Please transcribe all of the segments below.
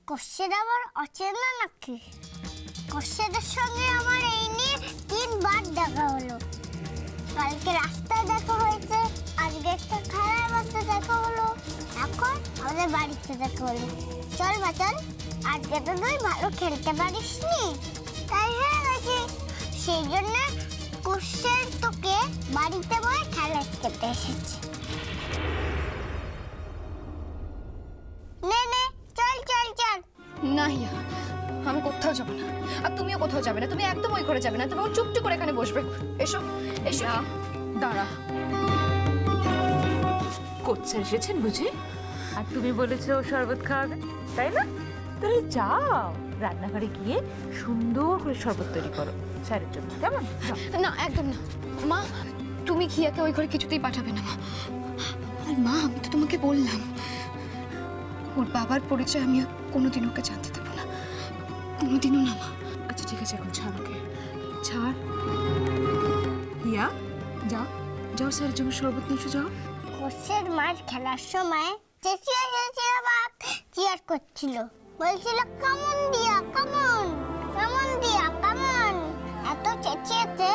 Question আমার অচেনা নাকি? কোশ্চেনের সঙ্গে আমার এই নিয়ে 3 বার দেখা হলো। কালকে রাস্তায় দেখা হয়েছে, আজকে একটা খেলার মধ্যে দেখা হলো, এখন আমাদের বাড়িতে দেখা হলো। চল বাচন, আজকে তো তুই ভালো খেলতে পারিস নি, তাই হেরে গেছি। সেই জন্য কোশ্চেন তোকে বাড়িতে বসে খেলা খেলতে এসেছি। নে নে, চল চল চল। না হিয়া, আমি কোথাও যাবো না, আর তুমিও কোথাও যাবে না। তুমি একদম ওই ঘরে যাবে না, তুমি চুপটি করে এখানে বসবে। এসো এসো। দাঁড়া, কোচ্ছা এসেছেন বুঝি? আর তুমি বলেছো শরবত খাওয়াবে, তাই না? তাহলে যাও রান্নাঘরে গিয়ে সুন্দর করে শরবত তৈরি করো স্যারের জন্য, কেমন? না একদম না মা, তুমি হিয়াকে ওই ঘরে কিছুতেই পাঠাবে না মা। আর মা, আমি তো তোমাকে বললাম ওর বাবার পরিচয় আমি কোনোদিন ওকে জানতে দেবো না, কোনোদিনও না মা। আচ্ছা ঠিক আছে, এখন ছাড় ওকে, ছাড়। হিয়া যাও যাও, স্যারের জন্য শরবত নিয়ে এসো, যাও। কোশ্চেন মার খেলার সময় চেঁচিয়ে চেঁচিয়ে বাপ চিয়ার করছিল, বলছিল কামন দিয়া কামন, কামন দিয়া কামন। এত চেঁচিয়েছে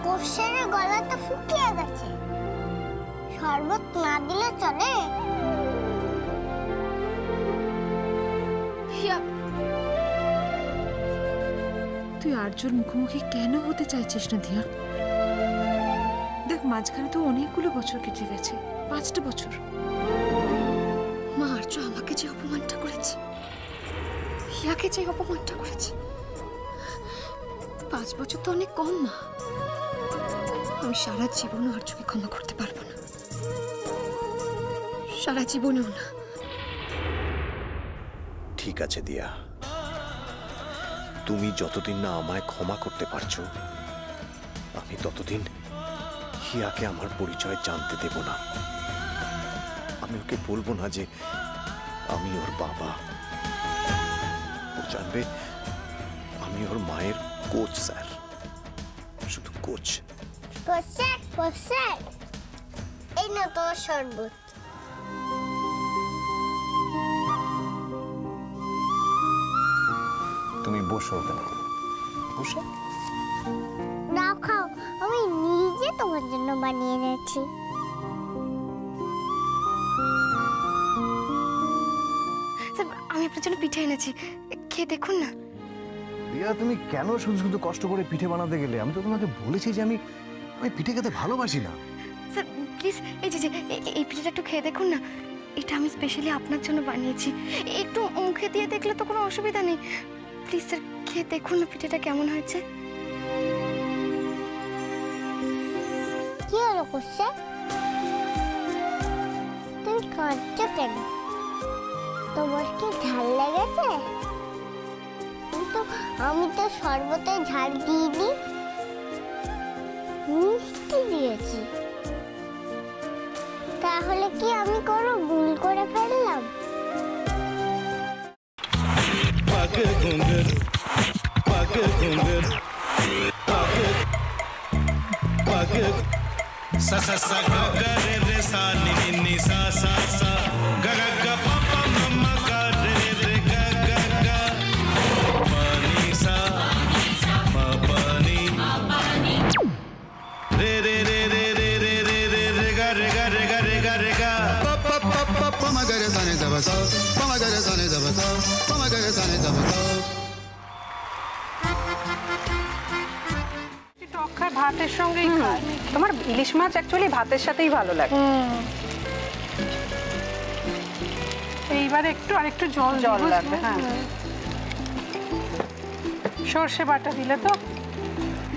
কোশ্চেনের গলা তো শুকিয়ে গেছে। শরবত না দিলে চলে? হিয়া, তুই আর্যর মুখোমুখি কেন হতে চাইছিস না দিয়া? দেখ, মাঝখানে তো অনেকগুলো বছর কেটে গেছে, 5টা বছর। মা, আর্য আমাকে যে অপমানটা করেছে, হিয়াকে যে অপমানটা করেছে, 5 বছর তো অনেক কম মা। আমি সারা জীবনও আর্যকে ক্ষমা করতে পারবো না, সারা জীবনেও না। ঠিক আছে দিয়া, তুমি যতদিন না আমায় ক্ষমা করতে পারছো, আমি ততদিন হিয়াকে আমার পরিচয় জানতে দেব না। আমি ওকে বলবো না যে আমি ওর বাবা। ও জানবে আমি ওর মায়ের কোচ স্যার, শুধু কোচ। কোশ্চেন কোশ্চেন, এই না তোমার শরবত। তুমি বসো ওখানে, বসো। নাও খাও, আমি নিজে তোমার জন্য বানিয়ে এনেছি। আমি আপনার জন্য পিঠে এনেছি, খেয়ে দেখুন না। দিয়া, তুমি কেন শুধু শুধু কষ্ট করে পিঠে বানাতে গেলে? আমি তো তোমাকে বলেছি যে আমি পিঠে খেতে ভালোবাসি না। স্যার প্লিজ, এই পিঠেটা একটু খেয়ে দেখুন না, এটা আমি স্পেশালি আপনার জন্য বানিয়েছি। একটু মুখে দিয়ে দেখলে তো কোনো অসুবিধা নেই। প্লিজ স্যার, খেয়ে দেখুন না পিঠেটা কেমন হয়েছে। কি হলো কোশ্চেন? তুমি কাঁদছো কেন? তোমার কি ঝাল লেগেছে? আমি তো শরবতে ঝাল দিইনি, মিষ্টি দিয়েছি। তাহলে কি আমি কোনো ভুল করে ফেললাম? sa sa sa ga ga re re sa ni ni ni sa sa sa ga ga ga pa pa ma ma ga re re ga ga ga pa ni sa ma pa ni re re re re re re re re re ga re ga re ga re ga re ga pa pa pa pa pa ma ga re sa ni da ba sa pa ma ga re sa ni da ba sa pa ma ga re sa ni da ba sa। ভাতের সঙ্গেই খায়। তোমার ইলিশ মাছ actually ভাতের সাথেই ভালো লাগে। এইবার আরেকটু জল লাগবে। হ্যাঁ, সর্ষে বাটা দিলে তো।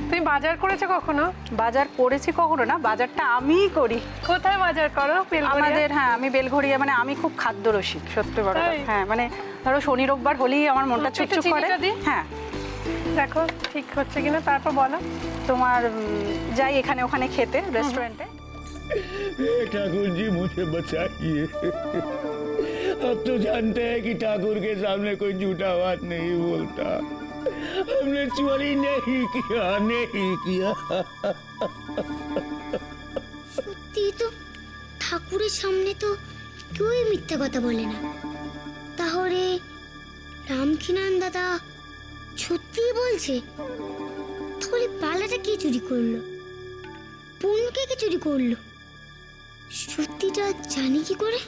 তুমি বাজার করেছো কখনো? বাজার করেছি কখনো না, বাজারটা আমিই করি। কোথায় বাজার করো? আমাদের, হ্যাঁ, আমি বেলঘড়িয়া, মানে আমি খুব খাদ্য রসিক, সত্যি বড়। হ্যাঁ, মানে ধরো শনি রোববার হলেই আমার মনটা চুপচুপ করে। হ্যাঁ, দেখো ঠিক হচ্ছে কিনা, তারপর বলো। তোমার যাই এখানে ওখানে খেতে रेस्टोरेंटे। ठाकुर जी मुझे बचाइए, अब तो जानते हैं कि ठाकुर के सामने कोई झूठा बात नहीं बोलता। हमने चोरी नहीं किया। সত্যি তো, ঠাকুরের সামনে তো কেউই মিথ্যা কথা বলে না। তাহলে শঙ্খিনান দাদা সত্যিই বলছে, তাহলে পালাটা কে চুরি করলো? পুনকে কে চুরি করলো? সত্যিটা জানি কি করে?